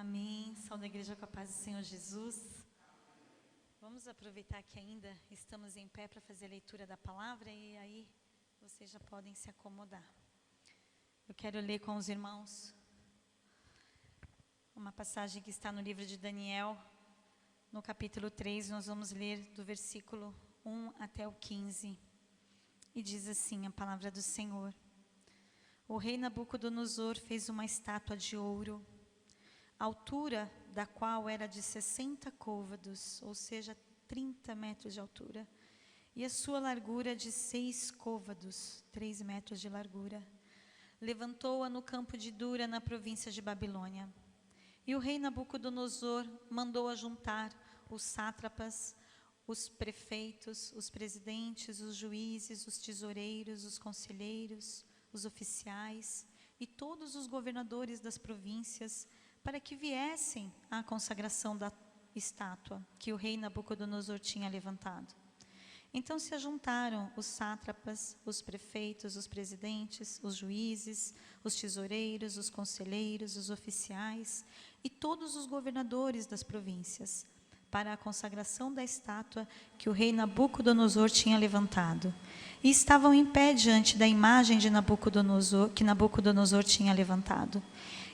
Amém. Saúde a igreja com a paz do Senhor Jesus. Vamos aproveitar que ainda estamos em pé para fazer a leitura da palavra e aí vocês já podem se acomodar. Eu quero ler com os irmãos uma passagem que está no livro de Daniel, no capítulo 3, nós vamos ler do versículo 1 até o 15. E diz assim a palavra do Senhor. O rei Nabucodonosor fez uma estátua de ouro, a altura da qual era de 60 côvados, ou seja, 30 metros de altura, e a sua largura de 6 côvados, 3 metros de largura. Levantou-a no campo de Dura, na província de Babilônia. E o rei Nabucodonosor mandou ajuntar os sátrapas, os prefeitos, os presidentes, os juízes, os tesoureiros, os conselheiros, os oficiais e todos os governadores das províncias, para que viessem à consagração da estátua que o rei Nabucodonosor tinha levantado. Então se ajuntaram os sátrapas, os prefeitos, os presidentes, os juízes, os tesoureiros, os conselheiros, os oficiais e todos os governadores das províncias, para a consagração da estátua que o rei Nabucodonosor tinha levantado. E estavam em pé diante da imagem de Nabucodonosor, que Nabucodonosor tinha levantado.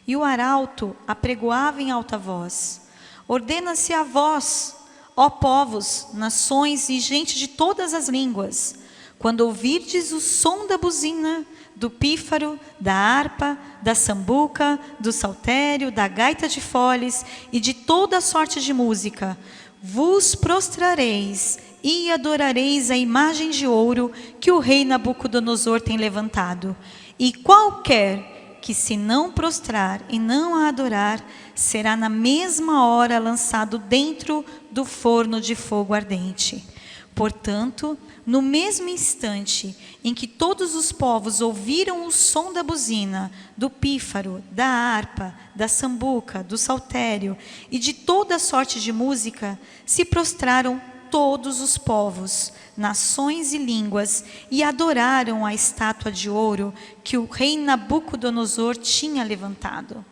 E o arauto apregoava em alta voz: ordena-se a vós, ó povos, nações e gente de todas as línguas, quando ouvirdes o som da buzina, do pífaro, da harpa, da sambuca, do saltério, da gaita de foles e de toda sorte de música, vos prostrareis e adorareis a imagem de ouro que o rei Nabucodonosor tem levantado. E qualquer que se não prostrar e não a adorar, será na mesma hora lançado dentro do forno de fogo ardente. Portanto, no mesmo instante em que todos os povos ouviram o som da buzina, do pífaro, da harpa, da sambuca, do saltério e de toda sorte de música, se prostraram todos os povos, nações e línguas, e adoraram a estátua de ouro que o rei Nabucodonosor tinha levantado.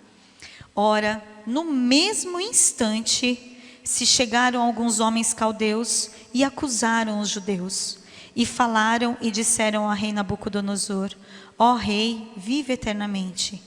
Ora, no mesmo instante, se chegaram alguns homens caldeus e acusaram os judeus, e falaram e disseram ao rei Nabucodonosor: ó rei, vive eternamente.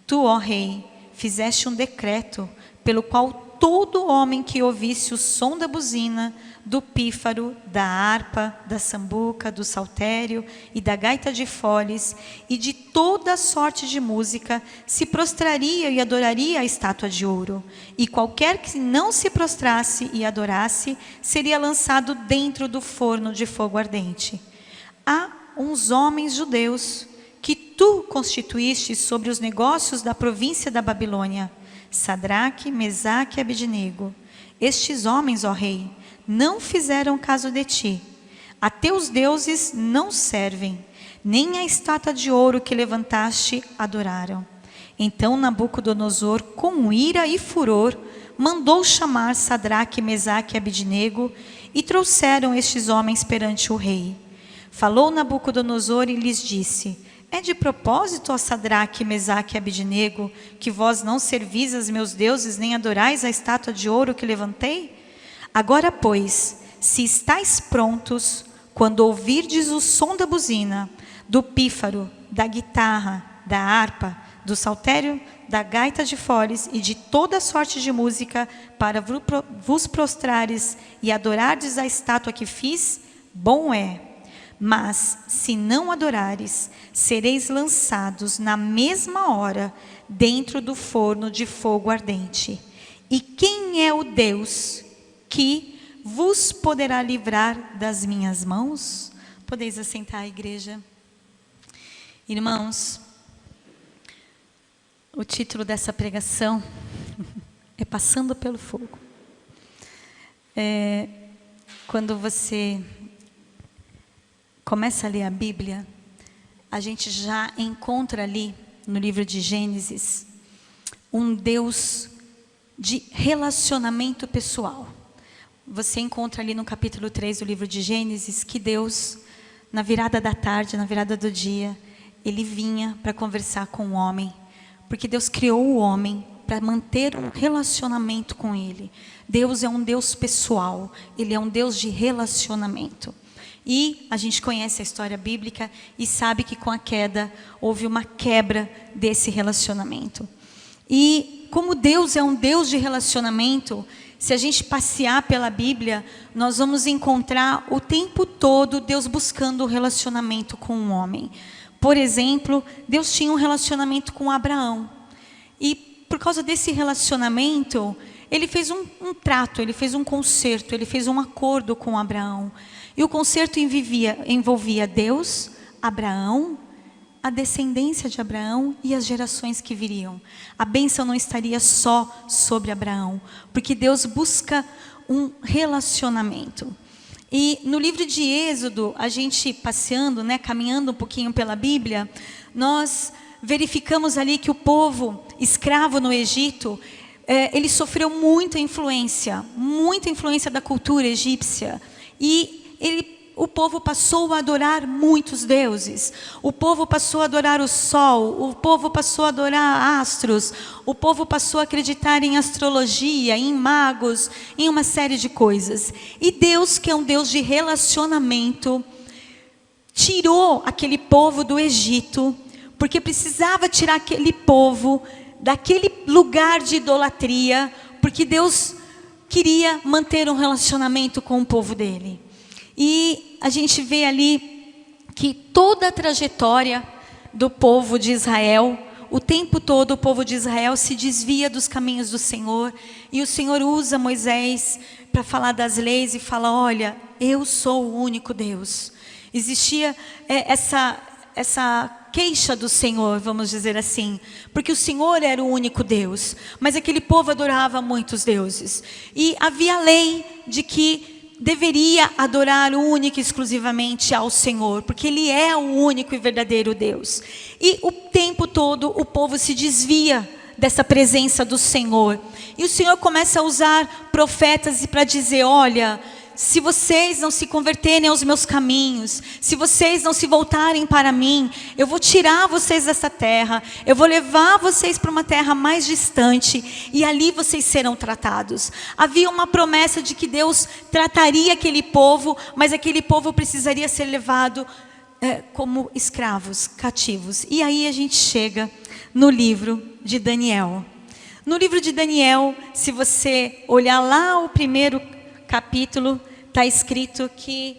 Tu, ó rei, fizeste um decreto pelo qual todo homem que ouvisse o som da buzina, do pífaro, da harpa, da sambuca, do saltério e da gaita de foles e de toda sorte de música, se prostraria e adoraria a estátua de ouro. E qualquer que não se prostrasse e adorasse, seria lançado dentro do forno de fogo ardente. Há uns homens judeus que tu constituíste sobre os negócios da província da Babilônia, Sadraque, Mesaque e Abednego. Estes homens, ó rei, não fizeram caso de ti. A teus deuses não servem, nem a estátua de ouro que levantaste adoraram. Então Nabucodonosor, com ira e furor, mandou chamar Sadraque, Mesaque e Abednego, e trouxeram estes homens perante o rei. Falou Nabucodonosor e lhes disse: é de propósito, ó Sadraque, Mesaque e Abednego, que vós não servis aos meus deuses, nem adorais a estátua de ouro que levantei? Agora, pois, se estáis prontos, quando ouvirdes o som da buzina, do pífaro, da guitarra, da harpa, do saltério, da gaita de foles e de toda sorte de música, para vos prostrares e adorardes a estátua que fiz, bom é. Mas, se não adorares, sereis lançados na mesma hora dentro do forno de fogo ardente. E quem é o Deus que vos poderá livrar das minhas mãos? Podeis assentar, igreja. Irmãos, o título dessa pregação é Passando pelo Fogo. Quando você começa a ler a Bíblia, a gente já encontra ali, no livro de Gênesis, um Deus de relacionamento pessoal. Você encontra ali no capítulo 3 do livro de Gênesis, que Deus, na virada da tarde, na virada do dia, Ele vinha para conversar com o homem, porque Deus criou o homem para manter um relacionamento com Ele. Deus é um Deus pessoal, Ele é um Deus de relacionamento. E a gente conhece a história bíblica e sabe que com a queda houve uma quebra desse relacionamento. E como Deus é um Deus de relacionamento, se a gente passear pela Bíblia, nós vamos encontrar o tempo todo Deus buscando o relacionamento com o homem. Por exemplo, Deus tinha um relacionamento com Abraão. E por causa desse relacionamento, Ele fez um trato, Ele fez um concerto, Ele fez um acordo com Abraão. E o concerto envolvia Deus, Abraão, a descendência de Abraão e as gerações que viriam. A bênção não estaria só sobre Abraão, porque Deus busca um relacionamento. E no livro de Êxodo, a gente passeando, caminhando um pouquinho pela Bíblia, nós verificamos ali que o povo escravo no Egito, ele sofreu muita influência da cultura egípcia. E o povo passou a adorar muitos deuses. O povo passou a adorar o sol, o povo passou a adorar astros, o povo passou a acreditar em astrologia, em magos, em uma série de coisas. E Deus, que é um Deus de relacionamento, tirou aquele povo do Egito, porque precisava tirar aquele povo daquele lugar de idolatria, porque Deus queria manter um relacionamento com o povo dele. E a gente vê ali que toda a trajetória do povo de Israel, o tempo todo o povo de Israel se desvia dos caminhos do Senhor. E o Senhor usa Moisés para falar das leis e fala: olha, eu sou o único Deus. Existia essa queixa do Senhor, vamos dizer assim, porque o Senhor era o único Deus, mas aquele povo adorava muitos deuses. E havia a lei de que deveria adorar única e exclusivamente ao Senhor, porque Ele é o único e verdadeiro Deus. E o tempo todo o povo se desvia dessa presença do Senhor. E o Senhor começa a usar profetas para dizer: olha, se vocês não se converterem aos meus caminhos, se vocês não se voltarem para mim, eu vou tirar vocês dessa terra, eu vou levar vocês para uma terra mais distante, e ali vocês serão tratados. Havia uma promessa de que Deus trataria aquele povo, mas aquele povo precisaria ser levado como escravos, cativos. E aí a gente chega no livro de Daniel. No livro de Daniel, se você olhar lá o primeiro capítulo, está escrito que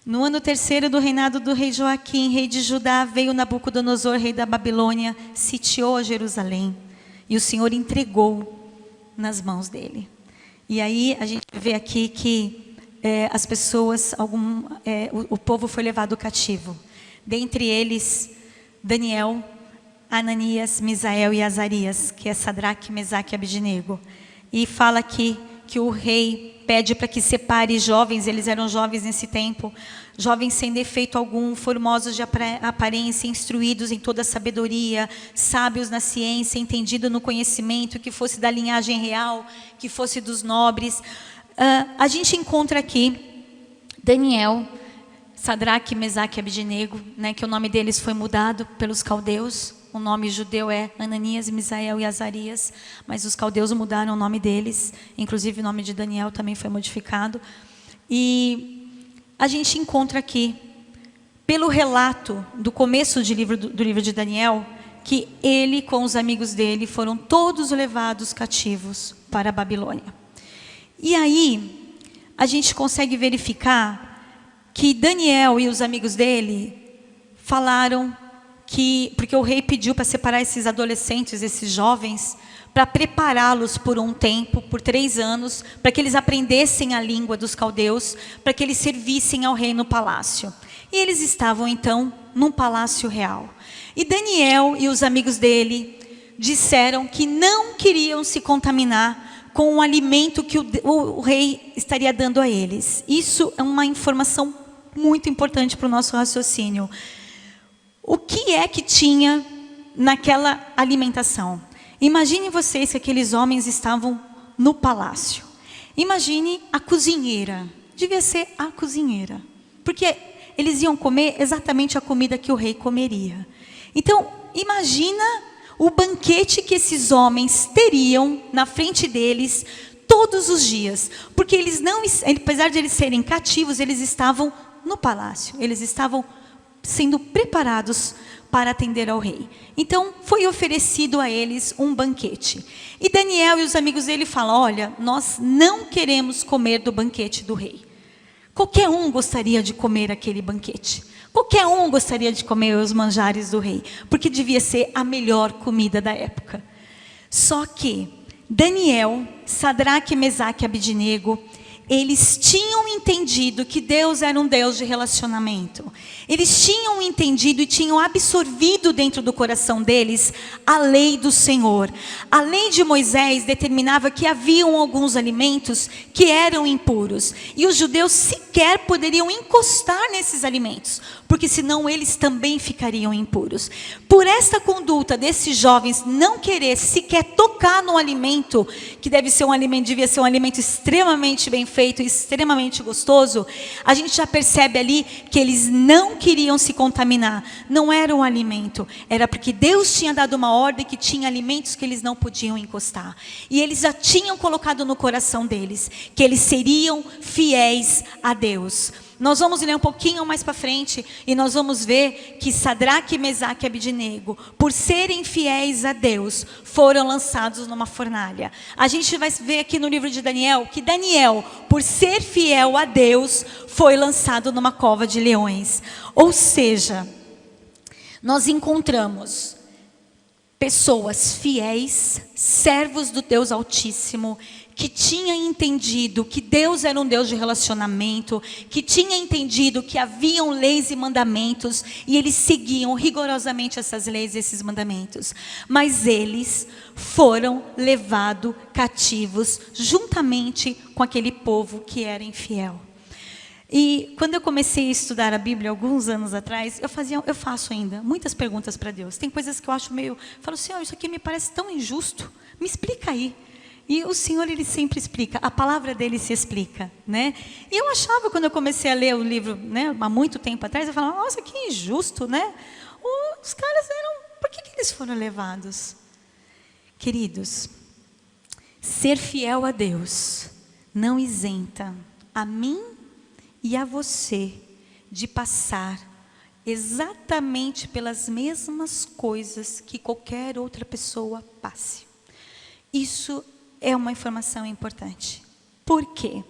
no ano 3º do reinado do rei Joaquim, rei de Judá, veio Nabucodonosor, rei da Babilônia, sitiou Jerusalém, e o Senhor entregou nas mãos dele. E aí a gente vê aqui que as pessoas, o povo foi levado cativo. Dentre eles, Daniel, Ananias, Misael e Azarias, que é Sadraque, Mesaque e Abednego. E fala aqui que o rei pede para que separe jovens, eles eram jovens nesse tempo, jovens sem defeito algum, formosos de aparência, instruídos em toda a sabedoria, sábios na ciência, entendidos no conhecimento, que fosse da linhagem real, que fosse dos nobres. A gente encontra aqui Daniel, Sadraque, Mesaque e Abednego, que o nome deles foi mudado pelos caldeus. O nome judeu é Ananias, Misael e Azarias, mas os caldeus mudaram o nome deles, inclusive o nome de Daniel também foi modificado. E a gente encontra aqui, pelo relato do começo do livro de Daniel, que ele com os amigos dele foram todos levados cativos para a Babilônia. E aí a gente consegue verificar que Daniel e os amigos dele falaram porque o rei pediu para separar esses adolescentes, esses jovens, para prepará-los por um tempo, por 3 anos, para que eles aprendessem a língua dos caldeus, para que eles servissem ao rei no palácio. E eles estavam então num palácio real. E Daniel e os amigos dele disseram que não queriam se contaminar com o alimento que o rei estaria dando a eles. Isso é uma informação muito importante para o nosso raciocínio. O que é que tinha naquela alimentação? Imagine vocês que aqueles homens estavam no palácio. Imagine a cozinheira. Devia ser a cozinheira. Porque eles iam comer exatamente a comida que o rei comeria. Então, imagina o banquete que esses homens teriam na frente deles todos os dias, porque eles não, apesar de eles serem cativos, eles estavam no palácio, eles estavam sendo preparados para atender ao rei. Então foi oferecido a eles um banquete. E Daniel e os amigos dele falam: olha, nós não queremos comer do banquete do rei. Qualquer um gostaria de comer aquele banquete. Qualquer um gostaria de comer os manjares do rei, porque devia ser a melhor comida da época. Só que Daniel, Sadraque, Mesaque e Abednego, eles tinham entendido que Deus era um Deus de relacionamento. Eles tinham entendido e tinham absorvido dentro do coração deles a lei do Senhor. A lei de Moisés determinava que haviam alguns alimentos que eram impuros. E os judeus sequer poderiam encostar nesses alimentos, porque senão eles também ficariam impuros. Por esta conduta desses jovens não querer sequer tocar no alimento, que devia ser um alimento extremamente bem feito, extremamente gostoso, a gente já percebe ali que eles não queriam se contaminar. Não era um alimento, era porque Deus tinha dado uma ordem que tinha alimentos que eles não podiam encostar. E eles já tinham colocado no coração deles que eles seriam fiéis a Deus. Nós vamos ler um pouquinho mais para frente e nós vamos ver que Sadraque, Mesaque e Abednego, por serem fiéis a Deus, foram lançados numa fornalha. A gente vai ver aqui no livro de Daniel que Daniel, por ser fiel a Deus, foi lançado numa cova de leões. Ou seja, nós encontramos pessoas fiéis, servos do Deus Altíssimo, que tinha entendido que Deus era um Deus de relacionamento, que tinha entendido que haviam leis e mandamentos, e eles seguiam rigorosamente essas leis e esses mandamentos. Mas eles foram levados cativos, juntamente com aquele povo que era infiel. E quando eu comecei a estudar a Bíblia, alguns anos atrás, eu faço ainda muitas perguntas para Deus. Tem coisas que eu acho falo, Senhor, isso aqui me parece tão injusto, me explica aí. E o Senhor, Ele sempre explica, a palavra dele se explica, né? E eu achava, quando eu comecei a ler o livro, né, há muito tempo atrás, eu falava, nossa, que injusto, né? Os caras por que eles foram levados? Queridos, ser fiel a Deus não isenta a mim e a você de passar exatamente pelas mesmas coisas que qualquer outra pessoa passe. Isso é uma informação importante. Por quê?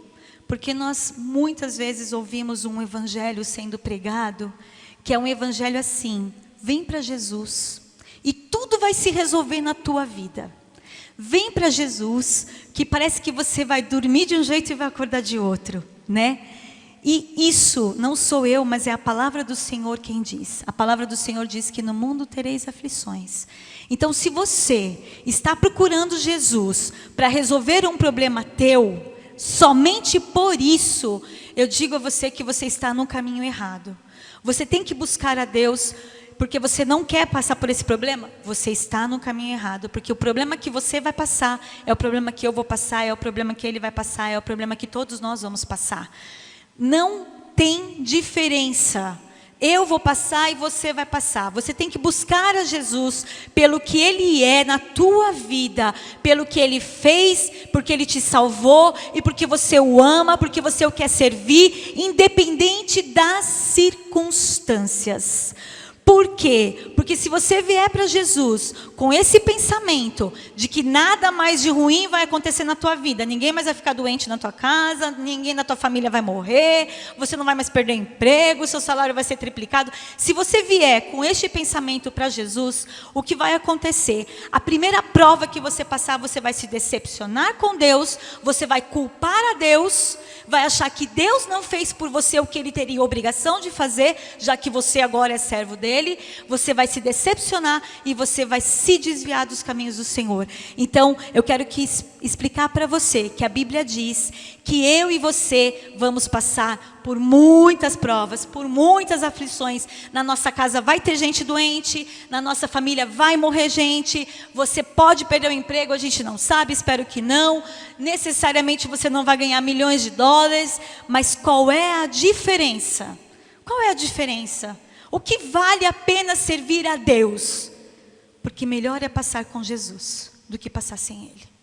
Porque nós muitas vezes ouvimos um evangelho sendo pregado, que é um evangelho assim: vem para Jesus e tudo vai se resolver na tua vida. Vem para Jesus, que parece que você vai dormir de um jeito e vai acordar de outro, né? E isso não sou eu, mas é a palavra do Senhor quem diz. A palavra do Senhor diz que no mundo tereis aflições. Então, se você está procurando Jesus para resolver um problema teu, somente por isso, eu digo a você que você está no caminho errado. Você tem que buscar a Deus, porque você não quer passar por esse problema, você está no caminho errado. Porque o problema que você vai passar é o problema que eu vou passar, é o problema que ele vai passar, é o problema que todos nós vamos passar. Não tem diferença. Eu vou passar e você vai passar. Você tem que buscar a Jesus pelo que Ele é na tua vida, pelo que Ele fez, porque Ele te salvou e porque você o ama, porque você o quer servir, independente das circunstâncias. Por quê? Porque se você vier para Jesus com esse pensamento de que nada mais de ruim vai acontecer na tua vida, ninguém mais vai ficar doente na tua casa, ninguém na tua família vai morrer, você não vai mais perder emprego, seu salário vai ser triplicado. Se você vier com este pensamento para Jesus, o que vai acontecer? A primeira prova que você passar, você vai se decepcionar com Deus, você vai culpar a Deus, vai achar que Deus não fez por você o que Ele teria obrigação de fazer, já que você agora é servo dele. Você vai se decepcionar e você vai se desviar dos caminhos do Senhor. Então, eu quero explicar para você que a Bíblia diz que eu e você vamos passar por muitas provas, por muitas aflições. Na nossa casa vai ter gente doente, na nossa família vai morrer gente, você pode perder o emprego, a gente não sabe, espero que não. Necessariamente você não vai ganhar milhões de dólares, mas qual é a diferença? Qual é a diferença? O que vale a pena servir a Deus? Porque melhor é passar com Jesus do que passar sem Ele.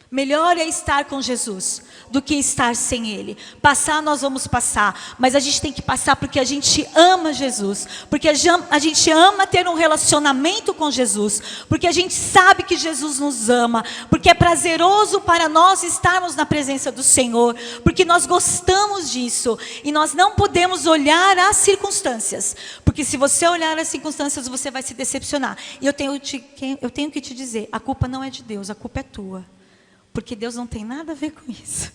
Melhor é estar com Jesus do que estar sem Ele. Passar nós vamos passar, mas a gente tem que passar porque a gente ama Jesus, porque a gente ama ter um relacionamento com Jesus, porque a gente sabe que Jesus nos ama, porque é prazeroso para nós estarmos na presença do Senhor, porque nós gostamos disso, e nós não podemos olhar as circunstâncias, porque se você olhar as circunstâncias você vai se decepcionar. E eu tenho que te dizer, a culpa não é de Deus, a culpa é tua. Porque Deus não tem nada a ver com isso.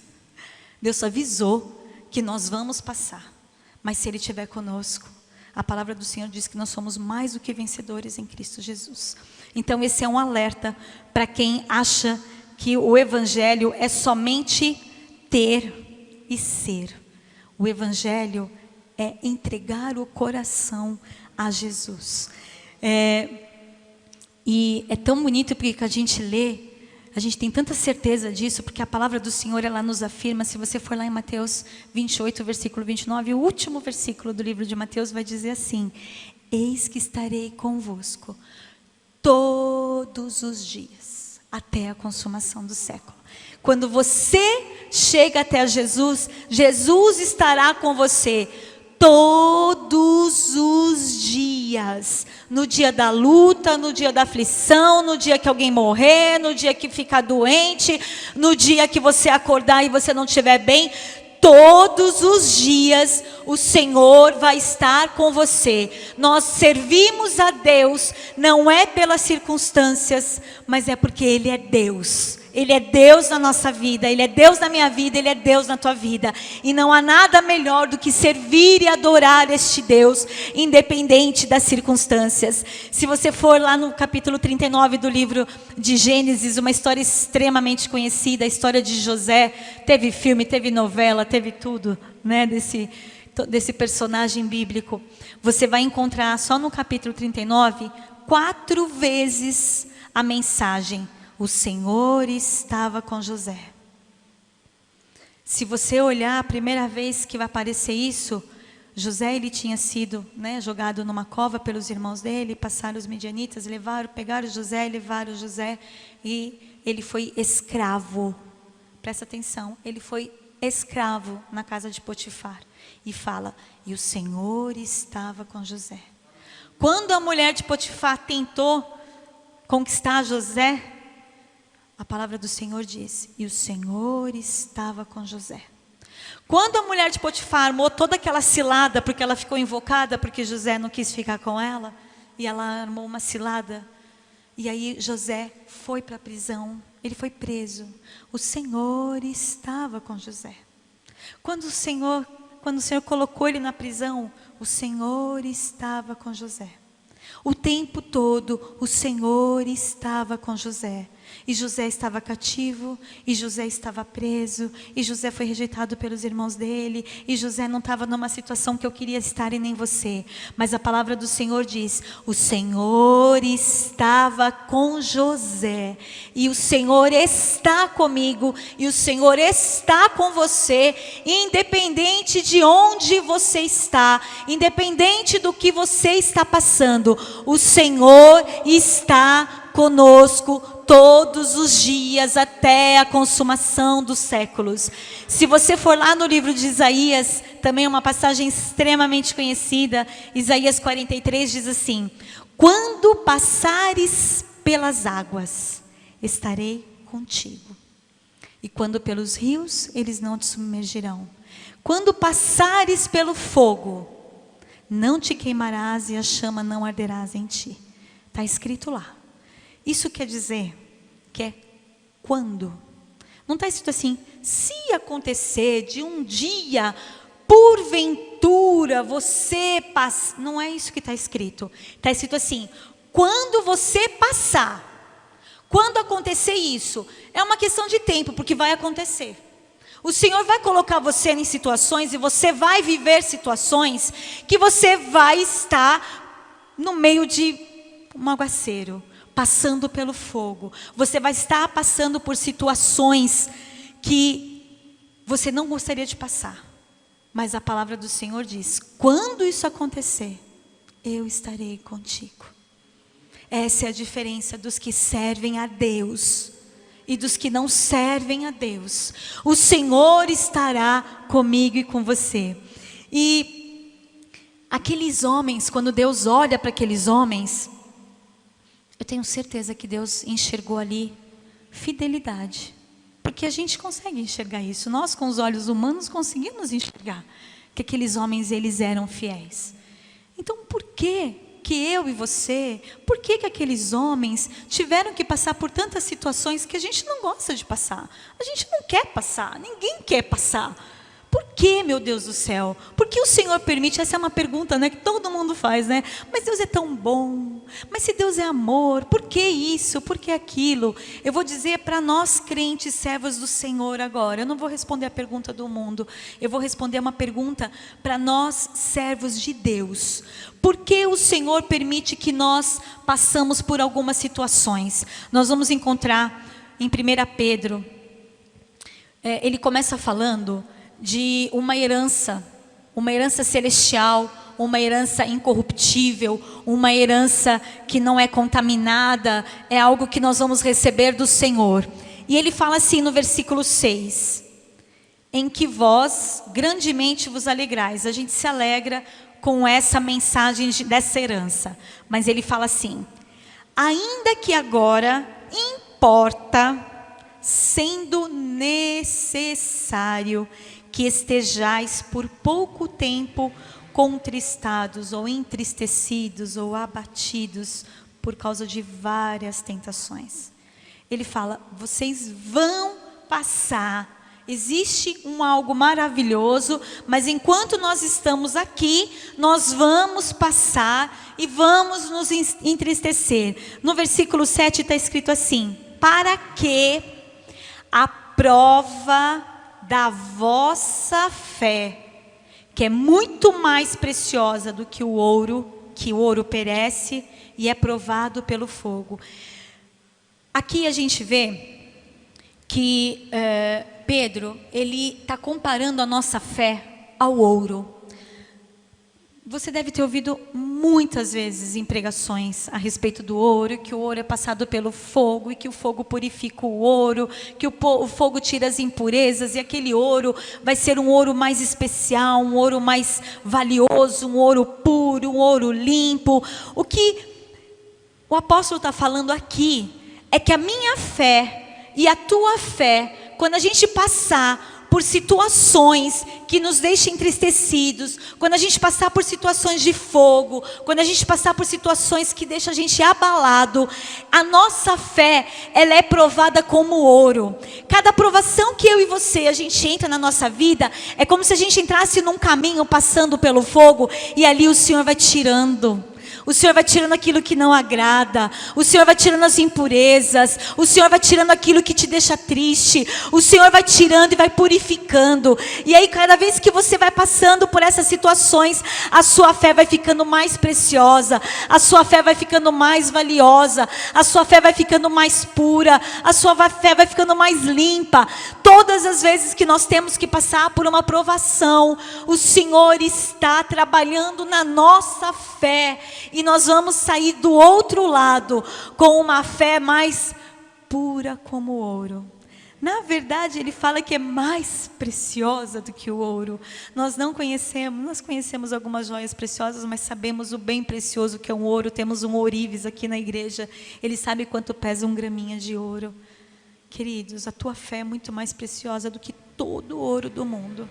Deus avisou que nós vamos passar. Mas se Ele estiver conosco, a palavra do Senhor diz que nós somos mais do que vencedores em Cristo Jesus. Então esse é um alerta para quem acha que o Evangelho é somente ter e ser. O Evangelho é entregar o coração a Jesus. E é tão bonito porque a gente lê, a gente tem tanta certeza disso, porque a palavra do Senhor, ela nos afirma. Se você for lá em Mateus 28, versículo 29, o último versículo do livro de Mateus vai dizer assim: eis que estarei convosco todos os dias, até a consumação do século. Quando você chega até Jesus, Jesus estará com você todos os dias, no dia da luta, no dia da aflição, no dia que alguém morrer, no dia que ficar doente, no dia que você acordar e você não estiver bem, todos os dias o Senhor vai estar com você. Nós servimos a Deus, não é pelas circunstâncias, mas é porque Ele é Deus. Ele é Deus na nossa vida, Ele é Deus na minha vida, Ele é Deus na tua vida. E não há nada melhor do que servir e adorar este Deus, independente das circunstâncias. Se você for lá no capítulo 39 do livro de Gênesis, uma história extremamente conhecida, a história de José, teve filme, teve novela, teve tudo, né, desse personagem bíblico. Você vai encontrar só no capítulo 39, 4 vezes a mensagem: o Senhor estava com José. Se você olhar a primeira vez que vai aparecer isso, José, ele tinha sido, né, jogado numa cova pelos irmãos dele, passaram os midianitas, pegaram José, levaram José, e ele foi escravo. Presta atenção, ele foi escravo na casa de Potifar. E fala, e o Senhor estava com José. Quando a mulher de Potifar tentou conquistar José, a palavra do Senhor diz, e o Senhor estava com José. Quando a mulher de Potifar armou toda aquela cilada, porque ela ficou invocada, porque José não quis ficar com ela, e ela armou uma cilada, e aí José foi para a prisão, ele foi preso. O Senhor estava com José. Quando o Senhor colocou ele na prisão, o Senhor estava com José. O tempo todo o Senhor estava com José. E José estava cativo, e José estava preso, e José foi rejeitado pelos irmãos dele, e José não estava numa situação que eu queria estar e nem você. Mas a palavra do Senhor diz, o Senhor estava com José, e o Senhor está comigo, e o Senhor está com você, independente de onde você está, independente do que você está passando, o Senhor está conosco todos os dias até a consumação dos séculos. Se você for lá no livro de Isaías, também é uma passagem extremamente conhecida, Isaías 43 diz assim, quando passares pelas águas, estarei contigo, e quando pelos rios, eles não te submergirão. Quando passares pelo fogo, não te queimarás e a chama não arderás em ti. Está escrito lá. Isso quer dizer que é quando. Não está escrito assim, se acontecer de um dia, porventura, você passa. Não é isso que está escrito. Está escrito assim, quando você passar. Quando acontecer isso, é uma questão de tempo, porque vai acontecer. O Senhor vai colocar você em situações, e você vai viver situações, que você vai estar no meio de um aguaceiro, passando pelo fogo. Você vai estar passando por situações que você não gostaria de passar. Mas a palavra do Senhor diz, quando isso acontecer, eu estarei contigo. Essa é a diferença dos que servem a Deus e dos que não servem a Deus. O Senhor estará comigo e com você. E aqueles homens, quando Deus olha para aqueles homens, eu tenho certeza que Deus enxergou ali fidelidade. Porque a gente consegue enxergar isso. Nós, com os olhos humanos, conseguimos enxergar que aqueles homens, eles eram fiéis. Então, por que eu e você, por que aqueles homens tiveram que passar por tantas situações que a gente não gosta de passar? A gente não quer passar, ninguém quer passar. Por que, meu Deus do céu? Por que o Senhor permite? Essa é uma pergunta, né, que todo mundo faz, né? Mas Deus é tão bom. Mas se Deus é amor, por que isso? Por que aquilo? Eu vou dizer para nós crentes, servos do Senhor agora. Eu não vou responder a pergunta do mundo. Eu vou responder uma pergunta para nós, servos de Deus. Por que o Senhor permite que nós passamos por algumas situações? Nós vamos encontrar em 1 Pedro, ele começa falando de uma herança celestial, uma herança incorruptível, uma herança que não é contaminada, é algo que nós vamos receber do Senhor. E ele fala assim no versículo 6, em que vós grandemente vos alegrais. A gente se alegra com essa mensagem dessa herança, mas ele fala assim: ainda que agora importa, sendo necessário, que estejais por pouco tempo contristados ou entristecidos ou abatidos por causa de várias tentações. Ele fala, vocês vão passar. Existe algo maravilhoso, mas enquanto nós estamos aqui, nós vamos passar e vamos nos entristecer. No versículo 7 está escrito assim: para que a prova da vossa fé, que é muito mais preciosa do que o ouro perece e é provado pelo fogo. Aqui a gente vê que Pedro, ele está comparando a nossa fé ao ouro. Você deve ter ouvido muitas vezes em pregações a respeito do ouro, que o ouro é passado pelo fogo e que o fogo purifica o ouro, que o fogo tira as impurezas e aquele ouro vai ser um ouro mais especial, um ouro mais valioso, um ouro puro, um ouro limpo. O que o apóstolo está falando aqui é que a minha fé e a tua fé, quando a gente passar por situações que nos deixam entristecidos, quando a gente passar por situações de fogo, quando a gente passar por situações que deixam a gente abalado, a nossa fé, ela é provada como ouro. Cada provação que eu e você, a gente entra na nossa vida, é como se a gente entrasse num caminho passando pelo fogo, e ali o Senhor vai tirando. O Senhor vai tirando aquilo que não agrada. O Senhor vai tirando as impurezas. O Senhor vai tirando aquilo que te deixa triste. O Senhor vai tirando e vai purificando. E aí cada vez que você vai passando por essas situações, a sua fé vai ficando mais preciosa. A sua fé vai ficando mais valiosa. A sua fé vai ficando mais pura. A sua fé vai ficando mais limpa. Todas as vezes que nós temos que passar por uma provação, o Senhor está trabalhando na nossa fé. E nós vamos sair do outro lado com uma fé mais pura como ouro. Na verdade, ele fala que é mais preciosa do que o ouro. Nós conhecemos algumas joias preciosas, mas sabemos o bem precioso que é um ouro. Temos um ourives aqui na igreja. Ele sabe quanto pesa um graminha de ouro. Queridos, a tua fé é muito mais preciosa do que todo o ouro do mundo.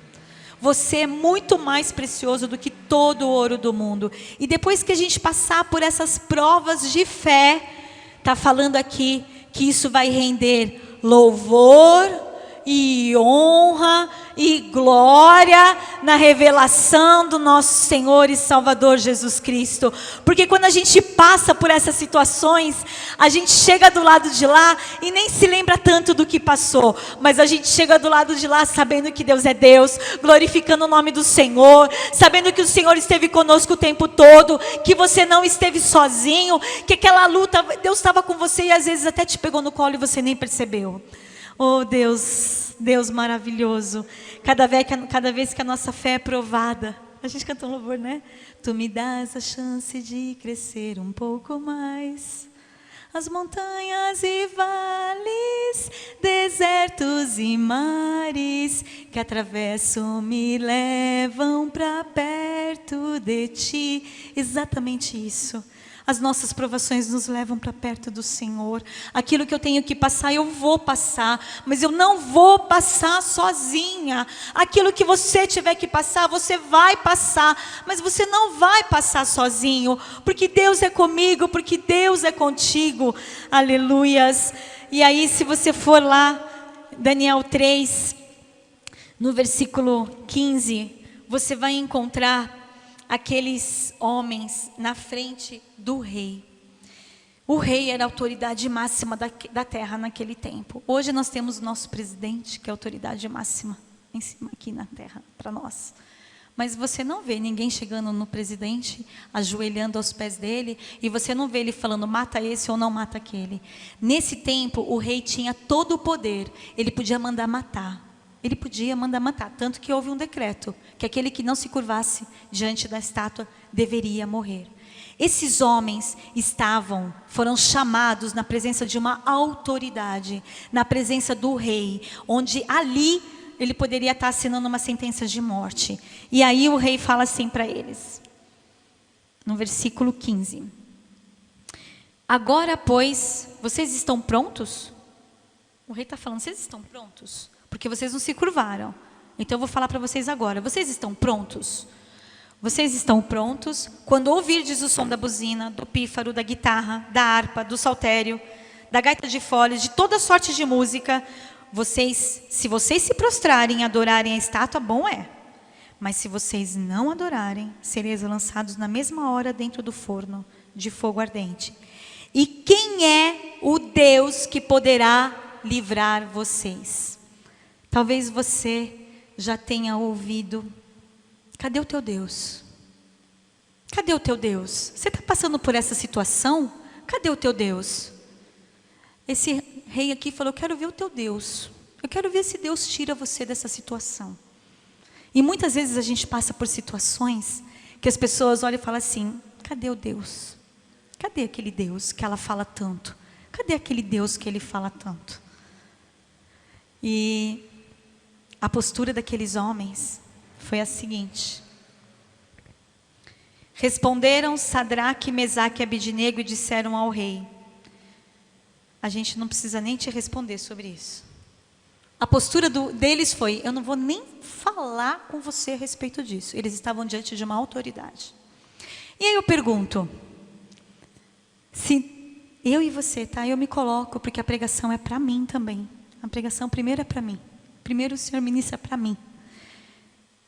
Você é muito mais precioso do que todo o ouro do mundo. E depois que a gente passar por essas provas de fé, está falando aqui que isso vai render louvor e honra e glória na revelação do nosso Senhor e Salvador Jesus Cristo. Porque quando a gente passa por essas situações, a gente chega do lado de lá e nem se lembra tanto do que passou, mas a gente chega do lado de lá sabendo que Deus é Deus, glorificando o nome do Senhor, sabendo que o Senhor esteve conosco o tempo todo, que você não esteve sozinho, que aquela luta, Deus estava com você e às vezes até te pegou no colo e você nem percebeu. Oh Deus, Deus maravilhoso, cada vez que a nossa fé é provada, a gente canta um louvor, né? Tu me dás a chance de crescer um pouco mais. As montanhas e vales, desertos e mares que atravesso me levam para perto de ti. Exatamente isso. As nossas provações nos levam para perto do Senhor. Aquilo que eu tenho que passar, eu vou passar. Mas eu não vou passar sozinha. Aquilo que você tiver que passar, você vai passar. Mas você não vai passar sozinho. Porque Deus é comigo, porque Deus é contigo. Aleluias. E aí, se você for lá, Daniel 3, no versículo 15, você vai encontrar aqueles homens na frente do rei. O rei era a autoridade máxima da terra naquele tempo. Hoje nós temos o nosso presidente, que é a autoridade máxima em cima aqui na terra, para nós. Mas você não vê ninguém chegando no presidente, ajoelhando aos pés dele, e você não vê ele falando, mata esse ou não mata aquele. Nesse tempo, o rei tinha todo o poder, ele podia mandar matar. Ele podia mandar matar, tanto que houve um decreto, que aquele que não se curvasse diante da estátua deveria morrer. Esses homens foram chamados na presença de uma autoridade, na presença do rei, onde ali ele poderia estar assinando uma sentença de morte. E aí o rei fala assim para eles, no versículo 15. Agora, pois, vocês estão prontos? O rei está falando, vocês estão prontos? Porque vocês não se curvaram. Então eu vou falar para vocês agora. Vocês estão prontos? Vocês estão prontos? Quando ouvirdes o som da buzina, do pífaro, da guitarra, da harpa, do saltério, da gaita de foles, de toda sorte de música, se vocês se prostrarem e adorarem a estátua, bom é. Mas se vocês não adorarem, sereis lançados na mesma hora dentro do forno de fogo ardente. E quem é o Deus que poderá livrar vocês? Talvez você já tenha ouvido, cadê o teu Deus? Cadê o teu Deus? Você está passando por essa situação? Cadê o teu Deus? Esse rei aqui falou, eu quero ver o teu Deus. Eu quero ver se Deus tira você dessa situação. E muitas vezes a gente passa por situações que as pessoas olham e falam assim, cadê o Deus? Cadê aquele Deus que ela fala tanto? Cadê aquele Deus que ele fala tanto? E a postura daqueles homens foi a seguinte. Responderam Sadraque, Mesaque e Abidnego e disseram ao rei. A gente não precisa nem te responder sobre isso. A postura deles foi, eu não vou nem falar com você a respeito disso. Eles estavam diante de uma autoridade. E aí eu pergunto, se eu e você, tá? Eu me coloco, porque a pregação é para mim também. A pregação primeiro é para mim. Primeiro o Senhor ministra para mim.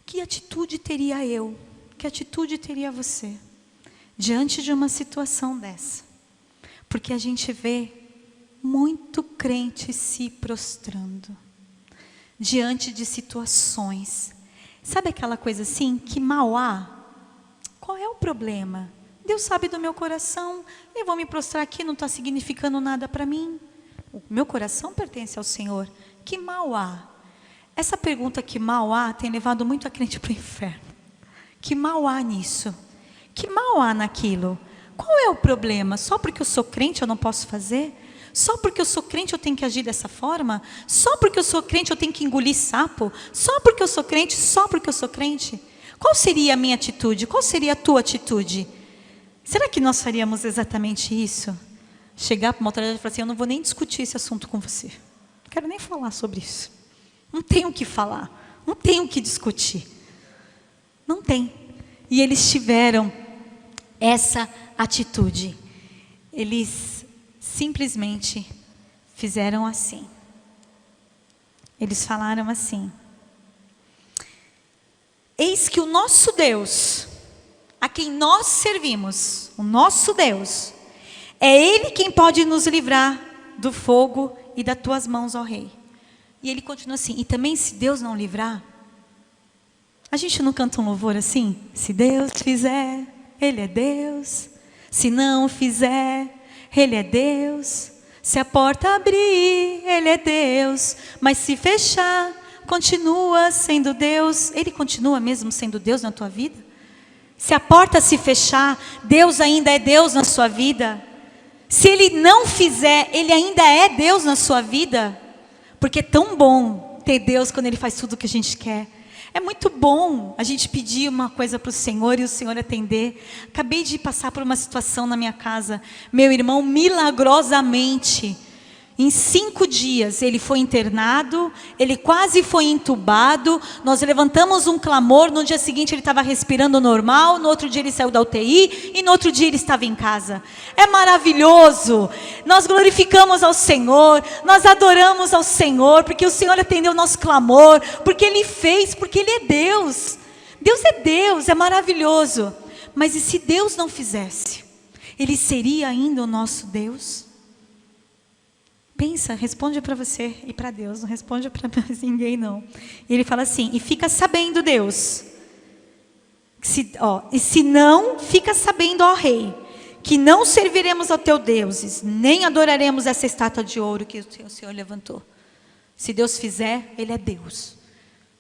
Que atitude teria eu? Que atitude teria você? Diante de uma situação dessa. Porque a gente vê muito crente se prostrando. Diante de situações. Sabe aquela coisa assim? Que mal há? Qual é o problema? Deus sabe do meu coração. Eu vou me prostrar aqui, não está significando nada para mim. O meu coração pertence ao Senhor. Que mal há? Essa pergunta, que mal há, tem levado muito a crente para o inferno. Que mal há nisso? Que mal há naquilo? Qual é o problema? Só porque eu sou crente eu não posso fazer? Só porque eu sou crente eu tenho que agir dessa forma? Só porque eu sou crente eu tenho que engolir sapo? Só porque eu sou crente? Só porque eu sou crente? Qual seria a minha atitude? Qual seria a tua atitude? Será que nós faríamos exatamente isso? Chegar para uma autoridade e falar assim, eu não vou nem discutir esse assunto com você. Não quero nem falar sobre isso. Não tenho o que falar. Não tenho o que discutir. Não tem. E eles tiveram essa atitude. Eles simplesmente fizeram assim. Eles falaram assim. Eis que o nosso Deus, a quem nós servimos, o nosso Deus, é Ele quem pode nos livrar do fogo e das tuas mãos, ó rei. E ele continua assim, e também se Deus não livrar, a gente não canta um louvor assim? Se Deus fizer, Ele é Deus. Se não fizer, Ele é Deus. Se a porta abrir, Ele é Deus. Mas se fechar, continua sendo Deus. Ele continua mesmo sendo Deus na tua vida? Se a porta se fechar, Deus ainda é Deus na sua vida? Se Ele não fizer, Ele ainda é Deus na sua vida. Porque é tão bom ter Deus quando Ele faz tudo o que a gente quer. É muito bom a gente pedir uma coisa para o Senhor e o Senhor atender. Acabei de passar por uma situação na minha casa. Meu irmão, milagrosamente, em 5 dias, ele foi internado, ele quase foi entubado, nós levantamos um clamor, no dia seguinte ele estava respirando normal, no outro dia ele saiu da UTI, e no outro dia ele estava em casa. É maravilhoso, nós glorificamos ao Senhor, nós adoramos ao Senhor, porque o Senhor atendeu o nosso clamor, porque Ele fez, porque Ele é Deus. Deus é Deus, é maravilhoso. Mas e se Deus não fizesse? Ele seria ainda o nosso Deus? Pensa, responde para você e para Deus, não responde para ninguém não. E ele fala assim, e fica sabendo, Deus, e se não, fica sabendo, ó rei, que não serviremos ao teu deuses, nem adoraremos essa estátua de ouro que o Senhor levantou. Se Deus fizer, Ele é Deus.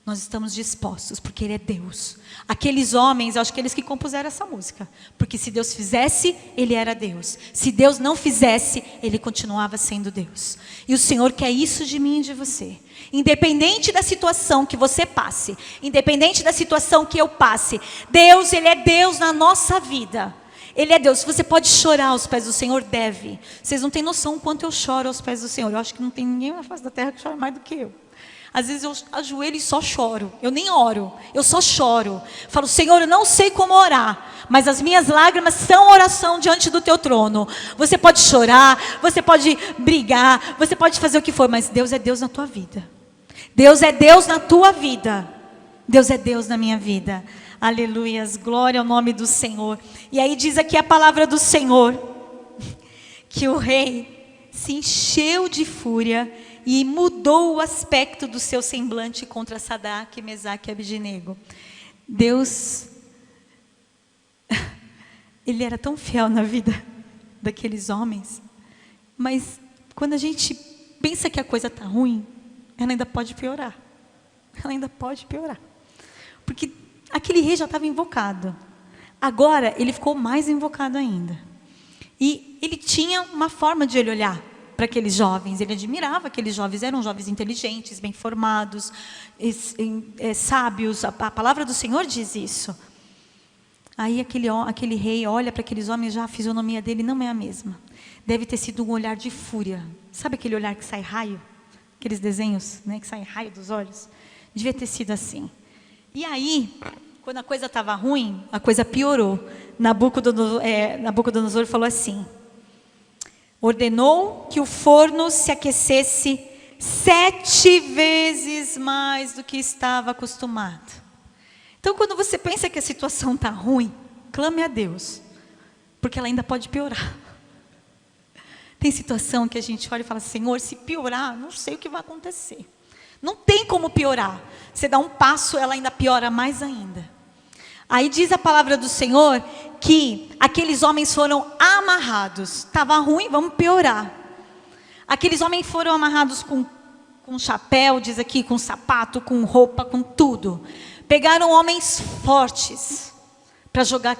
Nós estamos dispostos, porque Ele é Deus. Aqueles homens, acho que eles que compuseram essa música. Porque se Deus fizesse, Ele era Deus. Se Deus não fizesse, Ele continuava sendo Deus. E o Senhor quer isso de mim e de você. Independente da situação que você passe, independente da situação que eu passe, Deus, Ele é Deus na nossa vida. Ele é Deus. Você pode chorar aos pés do Senhor, deve. Vocês não têm noção o quanto eu choro aos pés do Senhor. Eu acho que não tem ninguém na face da terra que chora mais do que eu. Às vezes eu ajoelho e só choro. Eu nem oro, eu só choro. Falo, Senhor, eu não sei como orar, mas as minhas lágrimas são oração diante do teu trono. Você pode chorar, você pode brigar, você pode fazer o que for, mas Deus é Deus na tua vida. Deus é Deus na tua vida. Deus é Deus na minha vida. Aleluias, glória ao nome do Senhor. E aí diz aqui a palavra do Senhor, que o rei se encheu de fúria e mudou o aspecto do seu semblante contra Sadraque, Mesaque e Abednego. Deus, Ele era tão fiel na vida daqueles homens, mas quando a gente pensa que a coisa está ruim, ela ainda pode piorar. Ela ainda pode piorar. Porque aquele rei já estava invocado. Agora ele ficou mais invocado ainda. E ele tinha uma forma de ele olhar para aqueles jovens. Ele admirava aqueles jovens. Eram jovens inteligentes, bem formados, sábios. A palavra do Senhor diz isso. Aí aquele rei olha para aqueles homens, já a fisionomia dele não é a mesma. Deve ter sido um olhar de fúria. Sabe aquele olhar que sai raio? Aqueles desenhos, né, que saem raio dos olhos? Devia ter sido assim. E aí, quando a coisa estava ruim, a coisa piorou. Nabucodonosor falou assim: ordenou que o forno se aquecesse 7 vezes mais do que estava acostumado. Então, quando você pensa que a situação está ruim, clame a Deus, porque ela ainda pode piorar. Tem situação que a gente olha e fala, Senhor, se piorar, não sei o que vai acontecer. Não tem como piorar. Você dá um passo, ela ainda piora mais ainda. Aí diz a palavra do Senhor que aqueles homens foram amarrados. Estava ruim, vamos piorar. Aqueles homens foram amarrados com chapéu, diz aqui, com sapato, com roupa, com tudo. Pegaram homens fortes para jogar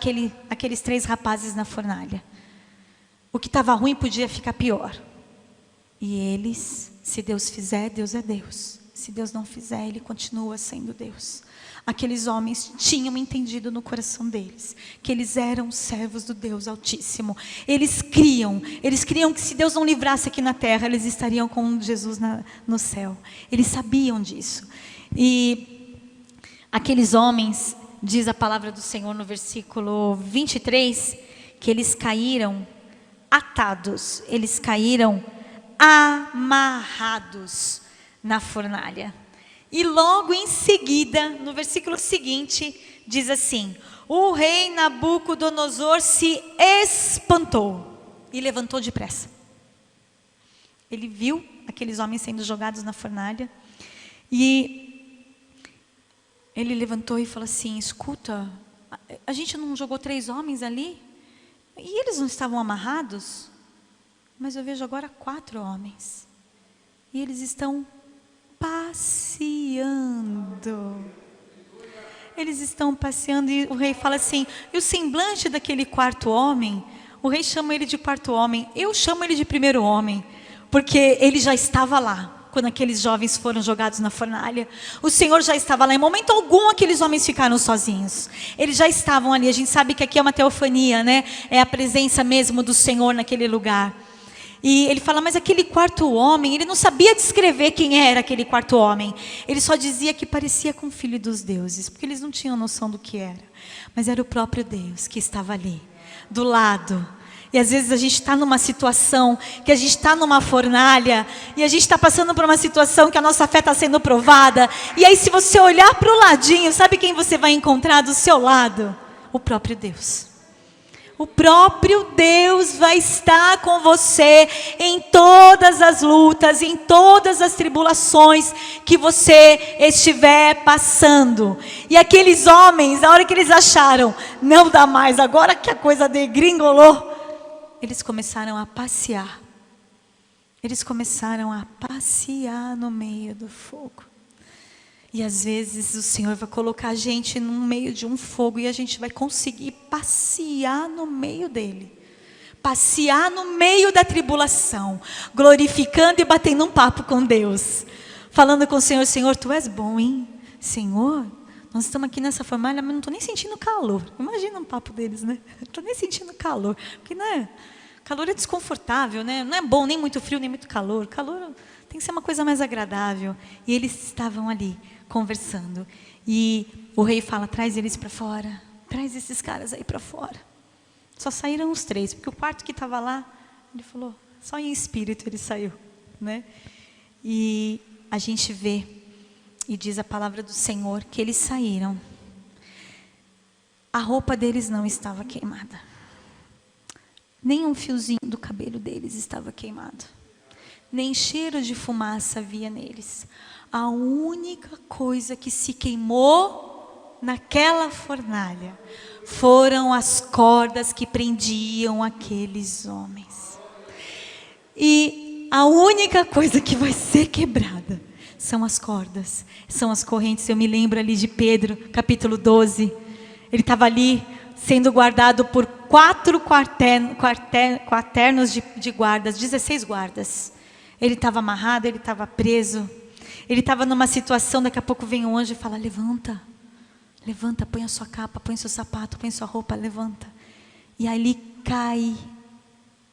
aqueles 3 rapazes na fornalha. O que estava ruim podia ficar pior. E eles, se Deus fizer, Deus é Deus. Se Deus não fizer, Ele continua sendo Deus. Aqueles homens tinham entendido no coração deles que eles eram servos do Deus Altíssimo. Eles criam que se Deus não livrasse aqui na terra, eles estariam com Jesus no céu. Eles sabiam disso. E aqueles homens, diz a palavra do Senhor no versículo 23, que eles caíram atados, eles caíram amarrados na fornalha. E logo em seguida, no versículo seguinte, diz assim: o rei Nabucodonosor se espantou e levantou depressa. Ele viu aqueles homens sendo jogados na fornalha e ele levantou e falou assim: escuta, a gente não jogou 3 homens ali? E eles não estavam amarrados? Mas eu vejo agora 4 homens. E eles estão passeando. Eles estão passeando e o rei fala assim, e o semblante daquele 4º homem, O rei chama ele de quarto homem. Eu chamo ele de primeiro homem, porque ele já estava lá quando aqueles jovens foram jogados na fornalha. O Senhor já estava lá. Em momento algum aqueles homens ficaram sozinhos. Eles já estavam ali. A gente sabe que aqui é uma teofania, né? É a presença mesmo do Senhor naquele lugar. E ele fala, mas aquele quarto homem, ele não sabia descrever quem era aquele quarto homem. Ele só dizia que parecia com o filho dos deuses, porque eles não tinham noção do que era. Mas era o próprio Deus que estava ali, do lado. E às vezes a gente está numa situação, que a gente está numa fornalha, e a gente está passando por uma situação que a nossa fé está sendo provada. E aí se você olhar para o ladinho, sabe quem você vai encontrar do seu lado? O próprio Deus. O próprio Deus vai estar com você em todas as lutas, em todas as tribulações que você estiver passando. E aqueles homens, na hora que eles acharam, não dá mais, agora que a coisa degringolou, eles começaram a passear. Eles começaram a passear no meio do fogo. E às vezes o Senhor vai colocar a gente no meio de um fogo e a gente vai conseguir passear no meio dele. Passear no meio da tribulação, glorificando e batendo um papo com Deus. Falando com o Senhor, Senhor, Tu és bom, hein? Senhor, nós estamos aqui nessa fornalha, mas não estou nem sentindo calor. Imagina um papo deles, né? Não estou nem sentindo calor. Porque, né? Calor é desconfortável, né? Não é bom nem muito frio, nem muito calor. Calor tem que ser uma coisa mais agradável. E eles estavam ali, conversando. E o rei fala, traz eles para fora. Traz esses caras aí para fora. Só saíram os 3, porque o quarto que estava lá, ele falou, só em espírito ele saiu, né? E a gente vê, e diz a palavra do Senhor, que eles saíram. A roupa deles não estava queimada. Nem um fiozinho do cabelo deles estava queimado. Nem cheiro de fumaça havia neles. A única coisa que se queimou naquela fornalha foram as cordas que prendiam aqueles homens. E a única coisa que vai ser quebrada são as cordas, são as correntes. Eu me lembro ali de Pedro, capítulo 12. Ele estava ali sendo guardado por 4 quaternos de guardas, 16 guardas. Ele estava amarrado, ele estava preso. Ele estava numa situação, daqui a pouco vem um anjo e fala, levanta. Levanta, põe a sua capa, põe seu sapato, põe sua roupa, levanta. E ali cai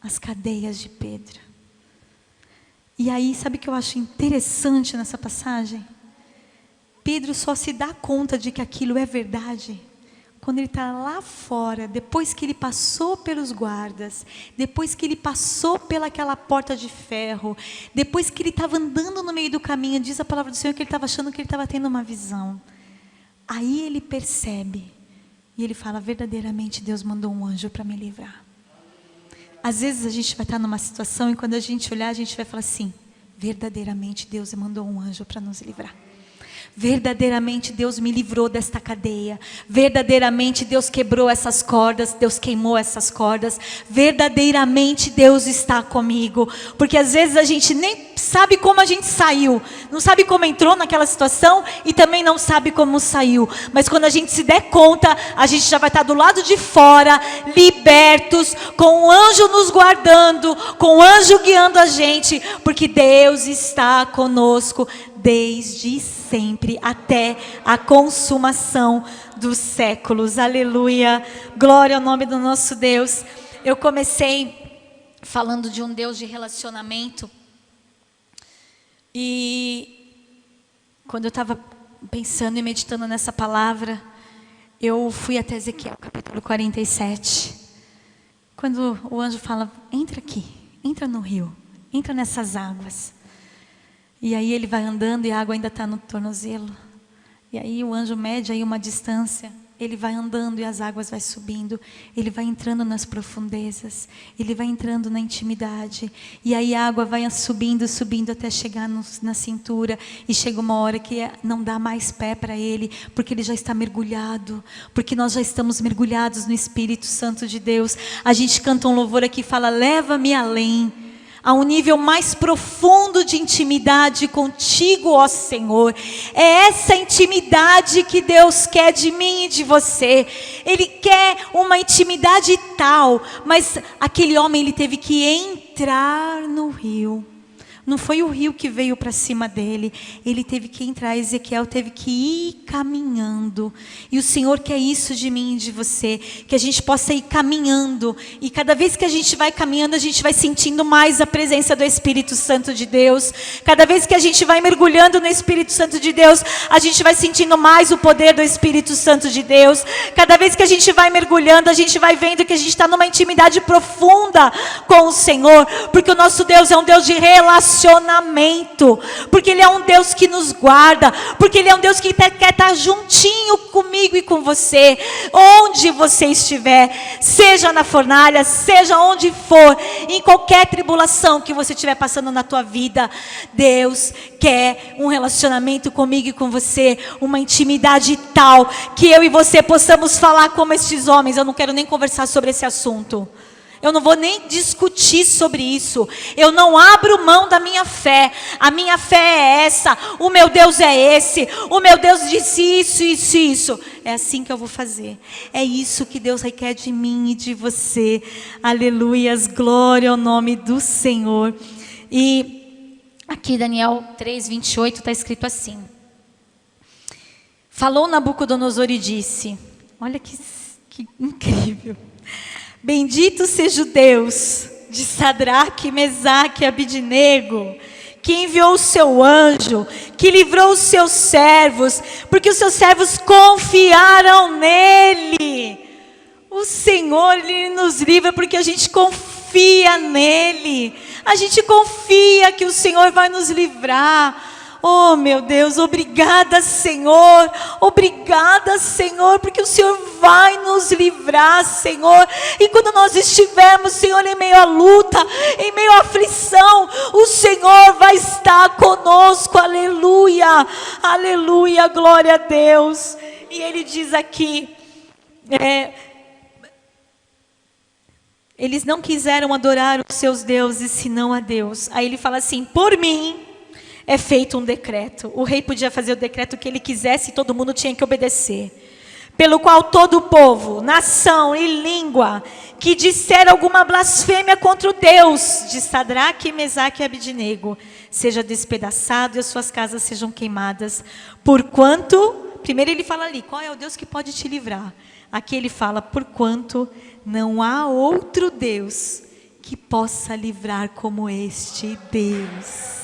as cadeias de Pedro. E aí, sabe o que eu acho interessante nessa passagem? Pedro só se dá conta de que aquilo é verdade quando ele está lá fora, depois que ele passou pelos guardas, depois que ele passou pelaquela porta de ferro, depois que ele estava andando no meio do caminho, diz a palavra do Senhor que ele estava achando que ele estava tendo uma visão. Aí ele percebe, e ele fala, verdadeiramente Deus mandou um anjo para me livrar. Às vezes a gente vai estar numa situação e quando a gente olhar, a gente vai falar assim, verdadeiramente Deus mandou um anjo para nos livrar. Verdadeiramente Deus me livrou desta cadeia. Verdadeiramente Deus quebrou essas cordas, Deus queimou essas cordas. Verdadeiramente Deus está comigo. Porque às vezes a gente nem sabe como a gente saiu, não sabe como entrou naquela situação e também não sabe como saiu. Mas quando a gente se der conta, a gente já vai estar do lado de fora, libertos, com um anjo nos guardando, com um anjo guiando a gente, porque Deus está conosco desde sempre, até a consumação dos séculos. Aleluia, glória ao nome do nosso Deus. Eu comecei falando de um Deus de relacionamento, e quando eu estava pensando e meditando nessa palavra, eu fui até Ezequiel, capítulo 47, quando o anjo fala, entra aqui, entra no rio, entra nessas águas. E aí ele vai andando e a água ainda está no tornozelo. E aí o anjo mede aí uma distância. Ele vai andando e as águas vai subindo. Ele vai entrando nas profundezas. Ele vai entrando na intimidade. E aí a água vai subindo, subindo até chegar na cintura. E chega uma hora que não dá mais pé para ele. Porque ele já está mergulhado. Porque nós já estamos mergulhados no Espírito Santo de Deus. A gente canta um louvor aqui e fala, leva-me além. a um nível mais profundo de intimidade contigo, ó Senhor. É essa intimidade que Deus quer de mim e de você. Ele quer uma intimidade tal, mas aquele homem, ele teve que entrar no rio. Não foi o rio que veio para cima dele. Ele teve que entrar, Ezequiel teve que ir caminhando. E o Senhor quer isso de mim e de você. Que a gente possa ir caminhando. E cada vez que a gente vai caminhando, a gente vai sentindo mais a presença do Espírito Santo de Deus. Cada vez que a gente vai mergulhando no Espírito Santo de Deus, a gente vai sentindo mais o poder do Espírito Santo de Deus. Cada vez que a gente vai mergulhando, a gente vai vendo que a gente está numa intimidade profunda com o Senhor. Porque o nosso Deus é um Deus de relacionamento. Porque Ele é um Deus que nos guarda, porque Ele é um Deus que quer estar juntinho comigo e com você, onde você estiver, seja na fornalha, seja onde for, em qualquer tribulação que você estiver passando na tua vida. Deus quer um relacionamento comigo e com você, uma intimidade tal, que eu e você possamos falar como estes homens. Eu não quero nem conversar sobre esse assunto. Eu não vou nem discutir sobre isso. Eu não abro mão da minha fé. A minha fé é essa. O meu Deus é esse. O meu Deus disse isso, isso, isso. É assim que eu vou fazer. É isso que Deus requer de mim e de você. Aleluias, glória ao nome do Senhor. E aqui Daniel 3:28 está escrito assim. Falou Nabucodonosor e disse, olha que incrível. Bendito seja o Deus de Sadraque, Mesaque e Abidnego, que enviou o seu anjo, que livrou os seus servos, porque os seus servos confiaram nele. O Senhor, Ele nos livra porque a gente confia nele. A gente confia que o Senhor vai nos livrar. Oh meu Deus, obrigada Senhor, porque o Senhor vai nos livrar, Senhor. E quando nós estivermos, Senhor, em meio à luta, em meio à aflição, o Senhor vai estar conosco, aleluia, aleluia, glória a Deus. E Ele diz aqui, eles não quiseram adorar os seus deuses, senão a Deus. Aí Ele fala assim, por mim é feito um decreto. O rei podia fazer o decreto que ele quisesse e todo mundo tinha que obedecer. Pelo qual todo o povo, nação e língua que disser alguma blasfêmia contra o Deus de Sadraque, Mesaque e Abidnego seja despedaçado e as suas casas sejam queimadas. Porquanto, primeiro ele fala ali, qual é o Deus que pode te livrar? Aqui ele fala, porquanto não há outro Deus que possa livrar como este Deus.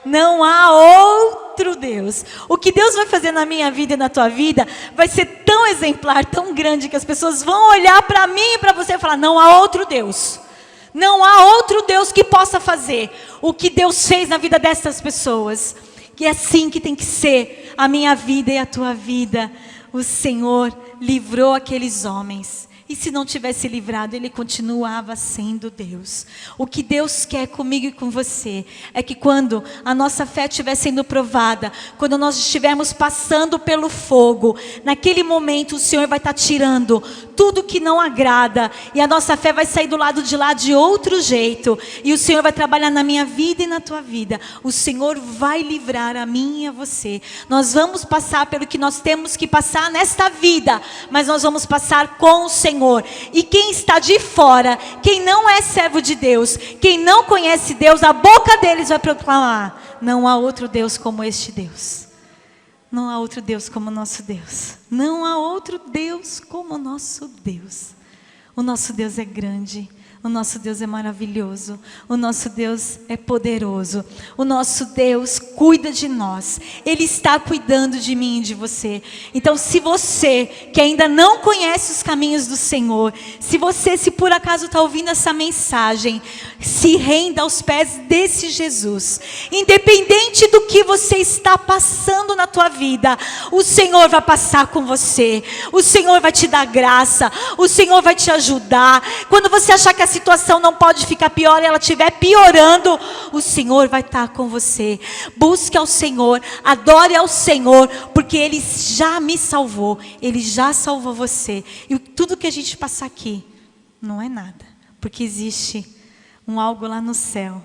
Não há outro Deus. O que Deus vai fazer na minha vida e na tua vida vai ser tão exemplar, tão grande, que as pessoas vão olhar para mim e para você e falar, não há outro Deus. Não há outro Deus que possa fazer o que Deus fez na vida dessas pessoas. Que é assim que tem que ser a minha vida e a tua vida. O Senhor livrou aqueles homens. E se não tivesse livrado, Ele continuava sendo Deus. O que Deus quer comigo e com você é que quando a nossa fé estiver sendo provada, quando nós estivermos passando pelo fogo, naquele momento o Senhor vai estar tirando tudo que não agrada. E a nossa fé vai sair do lado de lá de outro jeito. E o Senhor vai trabalhar na minha vida e na tua vida. O Senhor vai livrar a mim e a você. Nós vamos passar pelo que nós temos que passar nesta vida, mas nós vamos passar com o Senhor. E quem está de fora, quem não é servo de Deus, quem não conhece Deus, a boca deles vai proclamar, não há outro Deus como este Deus. Não há outro Deus como o nosso Deus. Não há outro Deus como o nosso Deus. O nosso Deus é grande. O nosso Deus é maravilhoso. O nosso Deus é poderoso. O nosso Deus cuida de nós. Ele está cuidando de mim e de você. Então, se você que ainda não conhece os caminhos do Senhor, se por acaso está ouvindo essa mensagem, se renda aos pés desse Jesus. Independente do que você está passando na tua vida, o Senhor vai passar com você. O Senhor vai te dar graça. O Senhor vai te ajudar. Quando você achar que a situação não pode ficar pior e ela estiver piorando, o Senhor vai estar com você. Busque ao Senhor, adore ao Senhor, porque Ele já me salvou, Ele já salvou você. E tudo que a gente passar aqui não é nada, porque existe um algo lá no céu,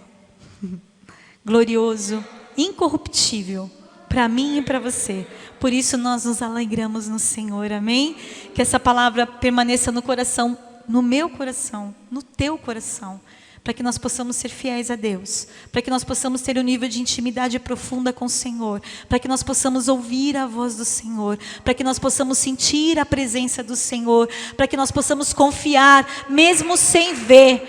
glorioso, incorruptível, para mim e para você. Por isso nós nos alegramos no Senhor, amém? Que essa palavra permaneça no coração, no meu coração, no teu coração, para que nós possamos ser fiéis a Deus, para que nós possamos ter um nível de intimidade profunda com o Senhor, para que nós possamos ouvir a voz do Senhor, para que nós possamos sentir a presença do Senhor, para que nós possamos confiar, mesmo sem ver,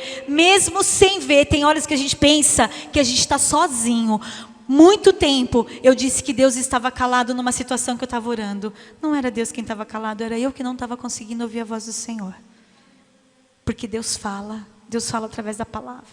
tem horas que a gente pensa que a gente está sozinho. Muito tempo eu disse que Deus estava calado numa situação que eu estava orando. Não era Deus quem estava calado, era eu que não estava conseguindo ouvir a voz do Senhor. Porque Deus fala através da palavra,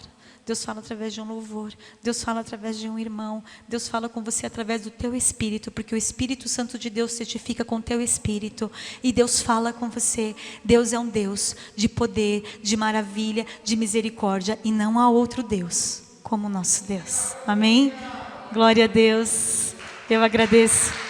Deus fala através de um louvor, Deus fala através de um irmão, Deus fala com você através do teu espírito, porque o Espírito Santo de Deus certifica com o teu espírito, e Deus fala com você. Deus é um Deus de poder, de maravilha, de misericórdia, e não há outro Deus como o nosso Deus, amém? Glória a Deus, eu agradeço.